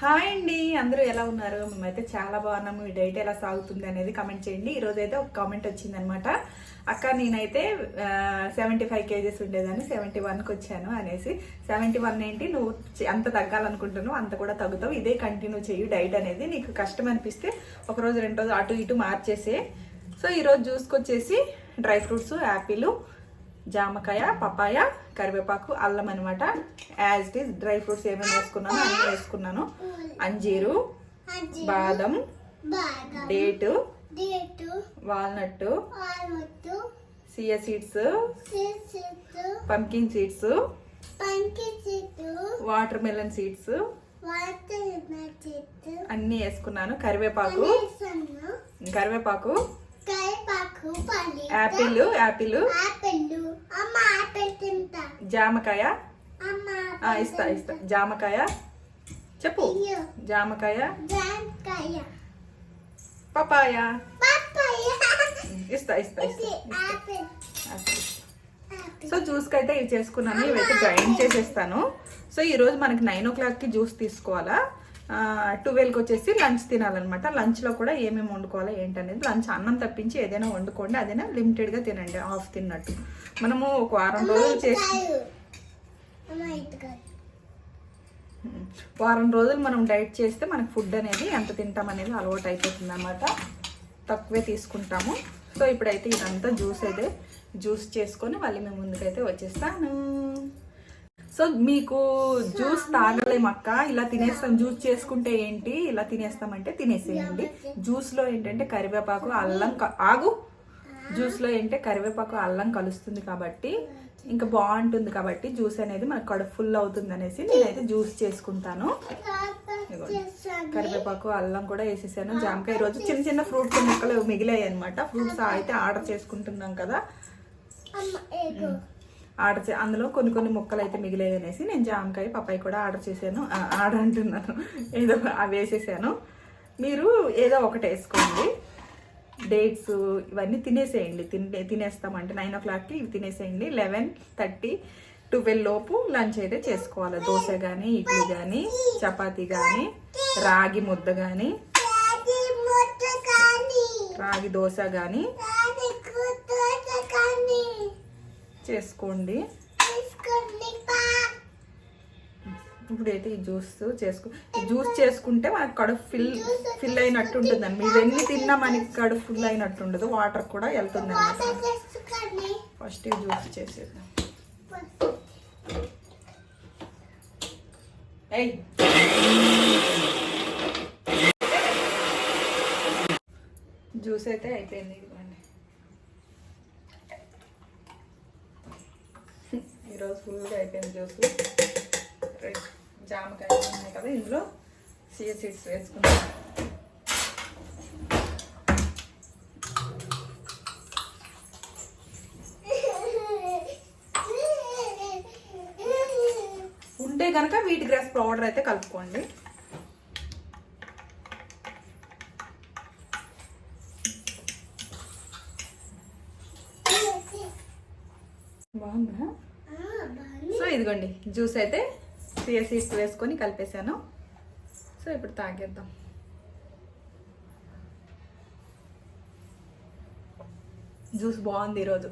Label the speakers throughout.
Speaker 1: Hi అండి, అందరూ ఎలా ఉన్నారు? మేమైతే చాలా బాగున్నాము. ఈ డైట్ ఎలా సాగుతుంది అనేది కమెంట్ చేయండి. ఈరోజు అయితే ఒక కామెంట్ వచ్చిందనమాట. అక్క నేనైతే 75 kgs ఉండేదాన్ని 71కి వచ్చాను అనేసి. 71 ఏంటి, నువ్వు అంత తగ్గాలనుకుంటున్నావు అంత కూడా తగ్గుతావు, ఇదే కంటిన్యూ చెయ్యి డైట్ అనేది. నీకు కష్టం అనిపిస్తే ఒకరోజు 2 రోజులు అటు ఇటు మార్చేసే. సో ఈరోజు జ్యూస్కి వచ్చేసి డ్రై ఫ్రూట్స్, యాపిల్, జామకాయ, పపాయ, కరివేపాకు, అల్లం అనమాట. As it is dry fruits ఏమేమి వేసుకున్నాను అన్నీ వేసుకున్నాను. అంజీరు, బాదం, date, walnut, chia seeds, pumpkin seeds, watermelon seeds అన్నీ వేసుకున్నాను. కరివేపాకు, యాపిల్, జామకాయ, ఇస్తా జామకాయ, చెప్పు, జామకాయ, పపాయ, ఇస్తా. సో జ్యూస్కి అయితే ఇవి చేసుకున్నాను. ఇవైతే గ్రైండ్ చేసేస్తాను. సో ఈరోజు మనకి 9 o'clockకి జ్యూస్ తీసుకోవాలా, 12కి వచ్చేసి లంచ్ తినాలన్నమాట. లంచ్లో కూడా ఏమేమి వండుకోవాలా ఏంటనేది, లంచ్ అన్నం తప్పించి ఏదైనా వండుకోండి, అదైనా లిమిటెడ్గా తినండి, హాఫ్ తిన్నట్టు. మనము ఒక వారం రోజులు మనం డైట్ చేస్తే మనకు ఫుడ్ అనేది ఎంత తింటాం అనేది అలవాటు అయిపోతుంది అన్నమాట. తక్కువే తీసుకుంటాము. సో ఇప్పుడైతే ఇదంతా జ్యూస్ చేసుకొని మళ్ళీ మేము ముందుకైతే వచ్చేస్తాను. సో మీకు జ్యూస్ తాగలేమక్క, ఇలా తినేస్తాం, జ్యూస్ చేసుకుంటే ఏంటి ఇలా తినేస్తామంటే తినేసేయండి. జ్యూస్లో ఏంటంటే కరివేపాకు, అల్లం జ్యూస్లో ఏంటంటే కరివేపాకు, అల్లం కలుస్తుంది కాబట్టి ఇంకా బాగుంటుంది. కాబట్టి జ్యూస్ అనేది మనకు కడుపు ఫుల్ అవుతుంది అనేసి నేనైతే జ్యూస్ చేసుకుంటాను. కరివేపాకు, అల్లం కూడా వేసేసాను. జామకాయ, ఈరోజు చిన్న చిన్న ఫ్రూట్స్ ముక్కలు మిగిలాయి అనమాట. ఫ్రూట్స్ అయితే ఆర్డర్ చేసుకుంటున్నాం కదా, అందులో కొన్ని ముక్కలు అయితే మిగిలాయి అనేసి నేను జామకాయ, పప్పాయి కూడా ఆర్డర్ చేశాను. ఆర్డర్ అంటున్నాను, ఏదో అవి వేసేసాను. మీరు ఏదో ఒకటి వేసుకోండి. డేట్స్ ఇవన్నీ తినేసేయండి. తినేస్తామంటే 9 o'clockకి ఇవి తినేసేయండి. 11:30, 12 లోపు లంచ్ అయితే చేసుకోవాలి. దోశ కానీ, ఇడ్లీ కానీ, చపాతీ కానీ, రాగి ముద్ద కానీ, రాగి దోశ కానీ చేసుకోండి. ఇప్పుడైతే ఈ జ్యూస్ చేసుకుంటే మనకు కడుపు ఫిల్ అయినట్టు ఉంటుంది అండి. ఇవన్నీ తిన్నా మనకి కడుపు ఫుల్ అయినట్టు ఉండదు, వాటర్ కూడా వెళ్తుంది అన్నమాట. ఫస్ట్ ఈ జ్యూస్ చేసేద్దాం. జ్యూస్ అయితే అయిపోయింది. ఇదిగోండి, ఈరోజు ఫుల్గా అయిపోయింది జ్యూస్. జామకాయ ఉన్నాయి కదా, ఇందులో సియా సీడ్స్ వేసుకుంటాం. ఉంటే కనుక వీట్ గ్రాస్ పౌడర్ అయితే కలుపుకోండి. బాగుందా? సో ఇదిగోండి జ్యూస్ అయితే సియా సీడ్స్ వేసుకొని కలిపేసాను. సో ఇప్పుడు తాగేద్దాం. జ్యూస్ బాగుంది ఈరోజు.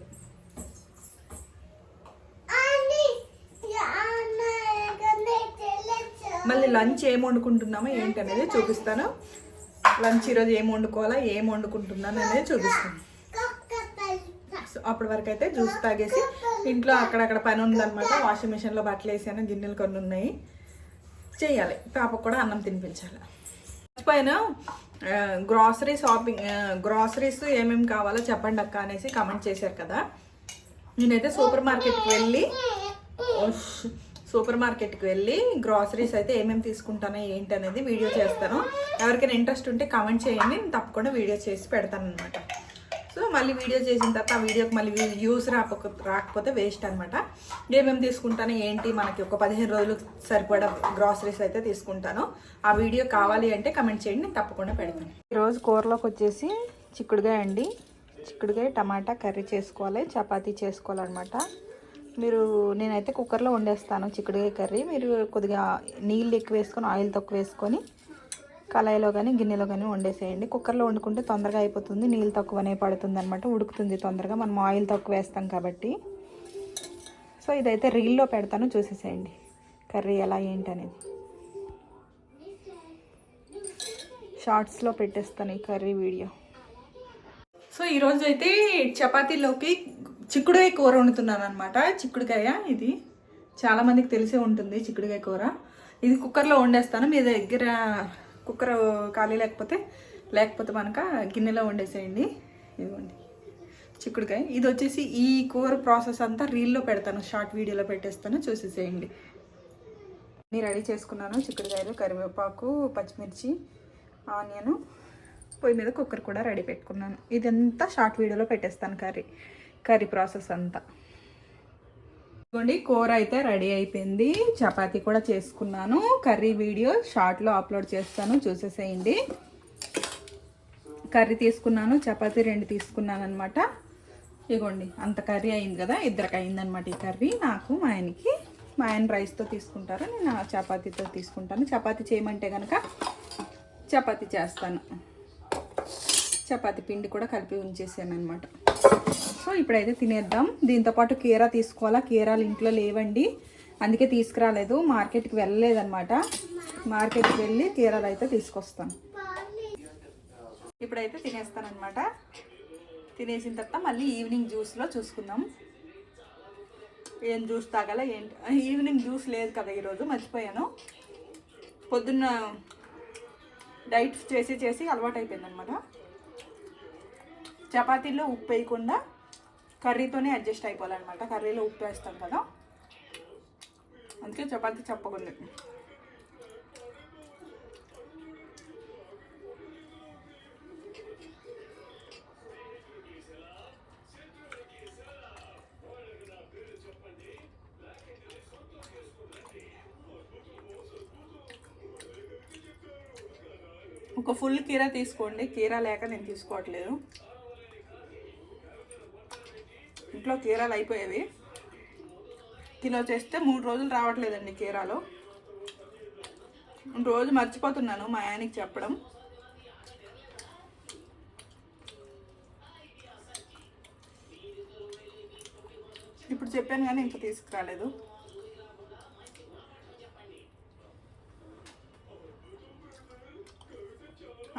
Speaker 1: మళ్ళీ లంచ్ ఏం వండుకుంటున్నామో ఏంటనేది చూపిస్తాను. లంచ్ ఈరోజు ఏం వండుకోవాలా, ఏం వండుకుంటున్నాను అనేది చూపిస్తాను. సో అప్పటి వరకు అయితే జ్యూస్ తాగేసి ఇంట్లో అక్కడక్కడ పని ఉందన్నమాట. వాషింగ్ మిషన్లో బట్టలు వేసాను, గిన్నెలు కొన్ని ఉన్నాయి, చేయాలి. పాపకు కూడా అన్నం తినిపించాలి. మర్చిపోయాను, గ్రాసరీస్ ఏమేమి కావాలో చెప్పండి అక్క అనేసి కామెంట్ చేశారు కదా. నేనైతే సూపర్ మార్కెట్కి వెళ్ళి గ్రాసరీస్ అయితే ఏమేమి తీసుకుంటానో ఏంటి అనేది వీడియో చేస్తాను. ఎవరికైనా ఇంట్రెస్ట్ ఉంటే కామెంట్ చేయండి, నేను తప్పకుండా వీడియో చేసి పెడతాను అనమాట. సో మళ్ళీ వీడియో చేసిన తర్వాత ఆ వీడియోకి మళ్ళీ వ్యూస్ రాకపోతే వేస్ట్ అనమాట. ఏమేమి తీసుకుంటాను ఏంటి, మనకి ఒక 15 రోజులు సరిపడా గ్రాసరీస్ అయితే తీసుకుంటాను. ఆ వీడియో కావాలి అంటే కమెంట్ చేయండి, నేను తప్పకుండా పెడతాను. ఈరోజు కూరలోకి వచ్చేసి చిక్కుడుగాయ అండి. చిక్కుడుగాయ టమాటా కర్రీ చేసుకోవాలి, చపాతీ చేసుకోవాలన్నమాట. నేనైతే కుక్కర్లో వండేస్తాను చిక్కుడుకాయ కర్రీ. మీరు కొద్దిగా నీళ్ళు ఎక్కువ వేసుకొని ఆయిల్ తక్కువ వేసుకొని కళాయిలో కానీ గిన్నెలో కానీ వండేసేయండి. కుక్కర్లో వండుకుంటే తొందరగా అయిపోతుంది, నీళ్ళు తక్కువనే పడుతుంది అనమాట, ఉడుకుతుంది తొందరగా, మనం ఆయిల్ తక్కువ వేస్తాం కాబట్టి. సో ఇదైతే రీల్లో పెడతాను, చూసేసేయండి కర్రీ ఎలా ఏంటి అనేది. షార్ట్స్లో పెట్టేస్తాను ఈ కర్రీ వీడియో. సో ఈరోజు అయితే చపాతీలోకి చిక్కుడుకాయ కూర వండుతున్నాను అనమాట. చిక్కుడుకాయ ఇది చాలామందికి తెలిసే ఉంటుంది చిక్కుడుకాయ కూర. ఇది కుక్కర్లో వండేస్తాను. మీ దగ్గర కుక్కర్ ఖాళీ లేకపోతే మనక గిన్నెలో వండేసేయండి. ఇదిగోండి చిక్కుడుకాయ. ఇది వచ్చేసి ఈ కూర ప్రాసెస్ అంతా రీల్లో పెడతాను, షార్ట్ వీడియోలో పెట్టేస్తాను, చూసేసేయండి. నేను రెడీ చేసుకున్నాను చిక్కుడుకాయలు, కరివేపాకు, పచ్చిమిర్చి, ఆనియన్, పొయ్యి మీద కుక్కర్ కూడా రెడీ పెట్టుకున్నాను. ఇదంతా షార్ట్ వీడియోలో పెట్టేస్తాను కర్రీ ప్రాసెస్ అంతా. ఇదిగోండి కూర అయితే రెడీ అయిపోయింది. చపాతీ కూడా చేసుకున్నాను. కర్రీ వీడియో షార్ట్లో అప్లోడ్ చేస్తాను, చూసేసేయండి. కర్రీ తీసుకున్నాను, చపాతీ 2 తీసుకున్నాను అనమాట. ఇదిగోండి అంత కర్రీ అయింది కదా, ఇద్దరికి అయిందనమాట ఈ కర్రీ. నాకు మా ఆయన రైస్తో తీసుకుంటారు, నేను చపాతీతో తీసుకుంటాను. చపాతీ చేయమంటే కనుక చపాతీ చేస్తాను. చపాతీ పిండి కూడా కలిపి ఉంచేసాను అనమాట. సో ఇప్పుడైతే తినేద్దాం. దీంతోపాటు కీరా తీసుకోవాలా, కీరాలు ఇంట్లో లేవండి, అందుకే తీసుకురాలేదు. మార్కెట్కి వెళ్ళలేదన్నమాట. మార్కెట్కి వెళ్ళి కీరాలు అయితే తీసుకొస్తాను. ఇప్పుడైతే తినేస్తానమాట. తినేసిన తర్వాత మళ్ళీ ఈవినింగ్ జ్యూస్లో చూసుకుందాం ఏం జ్యూస్ తాగాల ఏంటి. ఈవినింగ్ జ్యూస్ లేదు కదా ఈరోజు, మర్చిపోయాను. పొద్దున్న డైట్ చేసి అలవాటు అయిపోయిందనమాట. చపాతీలో ఉప్పు వేయకుండా కర్రీతోనే అడ్జస్ట్ అయిపోవాలన్నమాట. కర్రీలో ఉప్పు వేస్తాం కదా, అందుకే చపాతీ చెప్పకుండా. ఒక ఫుల్ కీరా తీసుకోండి. కీరా లేక నేను తీసుకోవట్లేదు. ఇంట్లో కీరాలు అయిపోయేవి. కిలో చేస్తే 3 రోజులు రావట్లేదండి కీరాలు. రోజు మర్చిపోతున్నాను మా ఆయనకి చెప్పడం. ఇప్పుడు చెప్పాను కానీ ఇంకా తీసుకురాలేదు.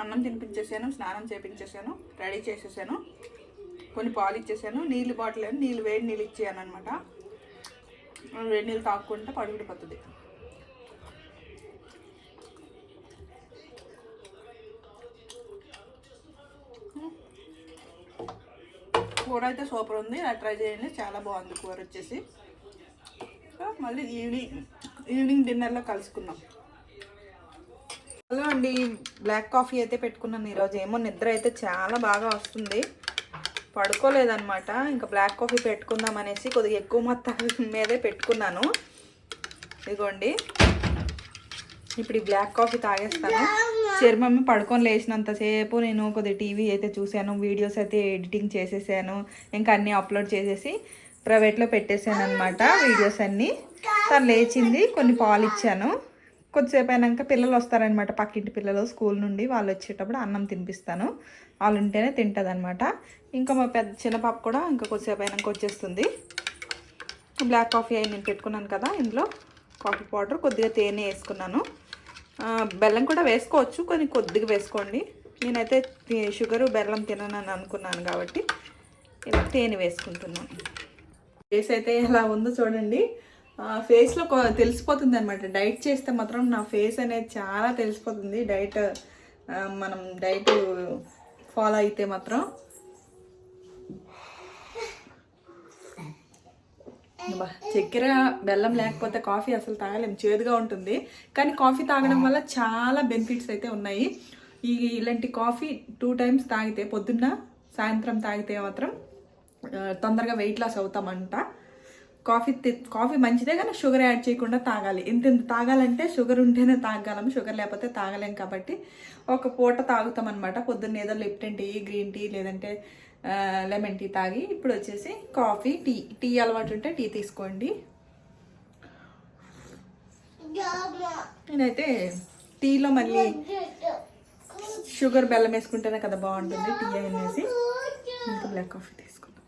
Speaker 1: అన్నం తినిపించేసాను, స్నానం చేపించేసాను, రెడీ చేసేసాను, కొన్ని పాలు ఇచ్చేసాను. నీళ్ళు బాటిల్ వేడి నీళ్ళు ఇచ్చాను అనమాట. వేడి నీళ్ళు తాక్కుంటే పడుకుడిపోతుంది. కూర అయితే సూపర్ ఉంది, అలా ట్రై చేయండి, చాలా బాగుంది కూర వచ్చేసి. మళ్ళీ ఈవినింగ్ డిన్నర్లో కలుసుకుందాం. హలో అండి, బ్లాక్ కాఫీ అయితే పెట్టుకున్నాను ఈరోజు. ఏమో నిద్ర అయితే చాలా బాగా వస్తుంది, పడుకోలేదన్నమాట. ఇంకా బ్లాక్ కాఫీ పెట్టుకుందాం అనేసి కొద్దిగా ఎక్కువ మొత్తం మీదే పెట్టుకున్నాను. ఇదిగోండి ఇప్పుడు ఈ బ్లాక్ కాఫీ తాగేస్తాను. చర్మమ్మ పడుకొని లేచినంతసేపు నేను కొద్దిగా టీవీ అయితే చూశాను, వీడియోస్ అయితే ఎడిటింగ్ చేసేసాను, ఇంకా అన్నీ అప్లోడ్ చేసేసి ప్రైవేట్లో పెట్టేశాను అనమాట వీడియోస్ అన్నీ. తను లేచింది, కొన్ని పాలు ఇచ్చాను. కొద్దిసేపు అయినాక పిల్లలు వస్తారనమాట, పక్కింటి పిల్లలు స్కూల్ నుండి. వాళ్ళు వచ్చేటప్పుడు అన్నం తినిపిస్తాను, వాళ్ళు ఉంటేనే తింటుంది అనమాట. ఇంకా మా చిన్న పాప కూడా ఇంకా కొద్దిసేపు అయినాక వచ్చేస్తుంది. బ్లాక్ కాఫీ అయి నేను పెట్టుకున్నాను కదా, ఇందులో కాఫీ పౌడర్, కొద్దిగా తేనె వేసుకున్నాను. బెల్లం కూడా వేసుకోవచ్చు, కొద్దిగా వేసుకోండి. నేనైతే షుగరు బెల్లం తిననని అనుకున్నాను కాబట్టి ఇలా తేనె వేసుకుంటున్నాను. ఫేస్ అయితే ఎలా ఉందో చూడండి. ఫేస్లో తెలిసిపోతుంది అనమాట. డైట్ చేస్తే మాత్రం నా ఫేస్ అనేది చాలా తెలిసిపోతుంది. మనం డైట్ ఫాలో అయితే మాత్రం. చక్కెర బెల్లం లేకపోతే కాఫీ అసలు తాగలేము, చేదుగా ఉంటుంది. కానీ కాఫీ తాగడం వల్ల చాలా బెనిఫిట్స్ అయితే ఉన్నాయి. ఇలాంటి కాఫీ 2 times తాగితే, పొద్దున్న సాయంత్రం తాగితే మాత్రం తొందరగా వెయిట్ లాస్ అవుతామంట. కాఫీ మంచిదే కానీ షుగర్ యాడ్ చేయకుండా తాగాలి. ఎంత తాగాలంటే షుగర్ ఉంటేనే తాగలం, షుగర్ లేకపోతే తాగలేం. కాబట్టి ఒక పూట తాగుతాం అనమాట. పొద్దున్న ఏదో లిప్టన్ టీ, గ్రీన్ టీ లేదంటే లెమన్ టీ తాగి ఇప్పుడు వచ్చేసి కాఫీ, టీ అలవాటు ఉంటే టీ తీసుకోండి. నేనైతే టీలో మళ్ళీ షుగర్ బెల్లం వేసుకుంటేనే కదా బాగుంటుంది. టీ అనేసి ఇంకా బ్లాక్ కాఫీ తీసుకున్నాం.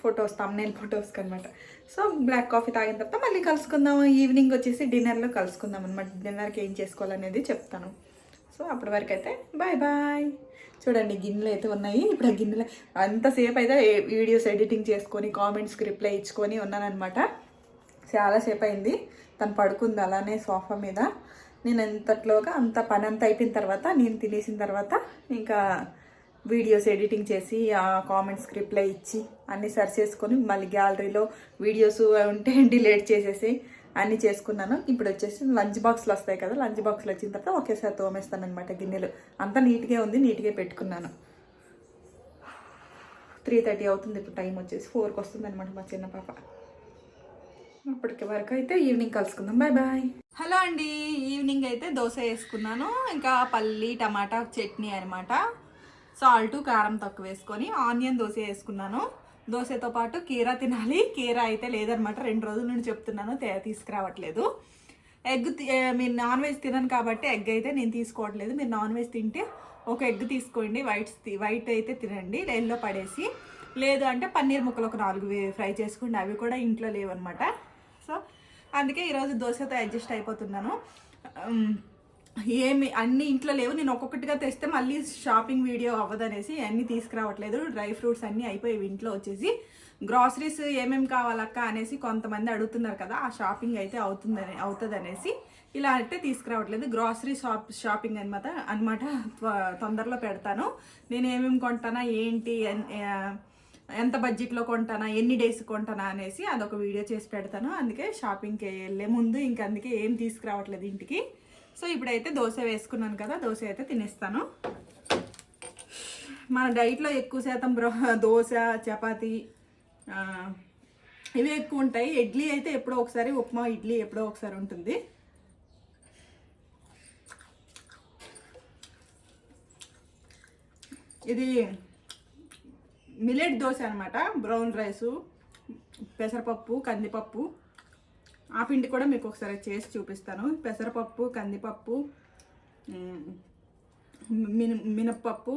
Speaker 1: ఫొటోస్, తమ్నైల్ ఫొటోస్కి అనమాట. సో బ్లాక్ కాఫీ తాగిన తర్వాత మళ్ళీ కలుసుకుందాం. ఈవినింగ్ వచ్చేసి డిన్నర్లో కలుసుకుందాం అనమాట. డిన్నర్కి ఏం చేసుకోవాలనేది చెప్తాను. సో అప్పటి వరకు అయితే బాయ్ బాయ్. చూడండి గిన్నెలు అయితే ఉన్నాయి. ఇప్పుడు ఆ గిన్నెలు అంతసేపు అయితే వీడియోస్ ఎడిటింగ్ చేసుకొని కామెంట్స్కి రిప్లై ఇచ్చుకొని ఉన్నానమాట. చాలాసేపు అయింది. తను పడుకుంది అలానే సోఫా మీద. నేను ఎంతట్లోగా అంత పని అంతా అయిపోయిన తర్వాత, నేను తినేసిన తర్వాత ఇంకా వీడియోస్ ఎడిటింగ్ చేసి ఆ కామెంట్స్కి రిప్లై ఇచ్చి అన్నీ సర్చ్ చేసుకొని మళ్ళీ గ్యాలరీలో వీడియోస్ ఉంటే డిలీట్ చేసేసి అన్నీ చేసుకున్నాను. ఇప్పుడు వచ్చేసి లంచ్ బాక్స్లు వస్తాయి కదా, లంచ్ బాక్స్లు వచ్చిన తర్వాత ఒకేసారి తోమేస్తాను అనమాట. గిన్నెలు అంతా నీట్గా ఉంది, నీట్గా పెట్టుకున్నాను. 3:30 అవుతుంది ఇప్పుడు. టైం వచ్చేసి 4కి వస్తుంది అనమాట మా చిన్న పాప. అప్పటికి వరకు అయితే ఈవినింగ్ కలుసుకుందాం. Bye bye. హలో అండి, ఈవినింగ్ అయితే దోశ వేసుకున్నాను. ఇంకా పల్లి టమాటా చట్నీ అనమాట. సాల్ట్ కారం తక్కువ వేసుకొని ఆనియన్ దోశ వేసుకున్నాను. దోశతో పాటు కీరా తినాలి. కీరా అయితే లేదనమాట. 2 రోజుల నుండి చెప్తున్నాను, తీసుకురావట్లేదు. ఎగ్ మీరు నాన్ వెజ్ తినను కాబట్టి ఎగ్ అయితే నేను తీసుకోవట్లేదు. మీరు నాన్ వెజ్ తింటే ఒక ఎగ్ తీసుకోండి, వైట్ అయితే తినండి, ఎల్లో పడేసి. లేదు అంటే పన్నీర్ ముక్కలు ఒక 4 ఫ్రై చేసుకోండి. అవి కూడా ఇంట్లో లేవన్నమాట. సో అందుకే ఈరోజు దోశతో అడ్జస్ట్ అయిపోతున్నాను. ఏమి అన్నీ ఇంట్లో లేవు. నేను ఒక్కొక్కటిగా తెస్తే మళ్ళీ షాపింగ్ వీడియో అవ్వదనేసి అన్నీ తీసుకురావట్లేదు. డ్రై ఫ్రూట్స్ అన్నీ అయిపోయి ఇంట్లో వచ్చేసి గ్రాసరీస్ ఏమేమి కావాలక్క అనేసి కొంతమంది అడుగుతున్నారు కదా. ఆ షాపింగ్ అయితే అవుతుంది అనేసి ఇలా అయితే తీసుకురావట్లేదు. గ్రాసరీ షాపింగ్ అనమాట తొందరలో పెడతాను. నేను ఏమేమి కొంటానా, ఏంటి, ఎంత బడ్జెట్లో కొంటానా, ఎన్ని డేస్ కొంటానా అనేసి అదొక వీడియో చేసి పెడతాను. అందుకే షాపింగ్కి వెళ్ళే ముందు ఇంకా అందుకే ఏం తీసుకురావట్లేదు ఇంటికి. సో ఇప్పుడైతే దోశ వేసుకున్నాను కదా, దోశ అయితే తినేస్తాను. మన డైట్లో ఎక్కువ శాతం దోశ, చపాతి ఇవి ఎక్కువ ఉంటాయి. ఇడ్లీ అయితే ఎప్పుడో ఒకసారి, ఉప్మా ఇడ్లీ ఎప్పుడో ఒకసారి ఉంటుంది. ఇది మిల్లెట్ దోశ అనమాట. బ్రౌన్ రైసు, పెసరపప్పు, కందిపప్పు. ఆ పిండి కూడా మీకు ఒకసారి చేసి చూపిస్తాను. పెసరపప్పు, కందిపప్పు, మినప్పప్పు,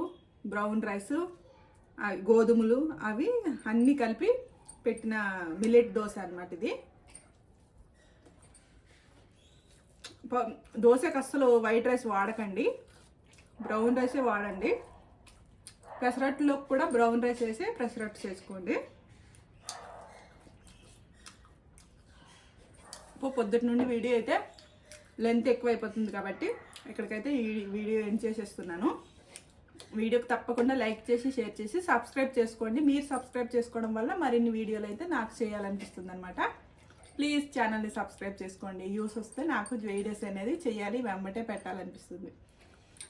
Speaker 1: బ్రౌన్ రైసు, గోధుమలు అవి అన్నీ కలిపి పెట్టిన మిల్లెట్ దోశ అనమాట ఇది. దోశకి అస్సలు వైట్ రైస్ వాడకండి, బ్రౌన్ రైసే వాడండి. పెసరట్టులో కూడా బ్రౌన్ రైస్ వేసి పెసరట్టు చేసుకోండి. పొద్దుటి నుండి వీడియో అయితే లెంత్ ఎక్కువ అయిపోతుంది కాబట్టి ఇక్కడికైతే ఈ వీడియో ఎండ్ చేసేస్తున్నాను. వీడియోకి తప్పకుండా లైక్ చేసి, షేర్ చేసి, సబ్స్క్రైబ్ చేసుకోండి. మీరు సబ్స్క్రైబ్ చేసుకోవడం వల్ల మరిన్ని వీడియోలు అయితే నాకు చేయాలనిపిస్తుంది అనమాట. ప్లీజ్ ఛానల్ని సబ్స్క్రైబ్ చేసుకోండి. యూస్ వస్తే నాకు వీడియోస్ అనేది చేయాలి, వెంబటే పెట్టాలనిపిస్తుంది.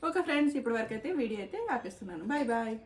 Speaker 1: ఓకే ఫ్రెండ్స్, ఇప్పటి వరకు అయితే వీడియో అయితే ఆపేస్తున్నాను. Bye bye.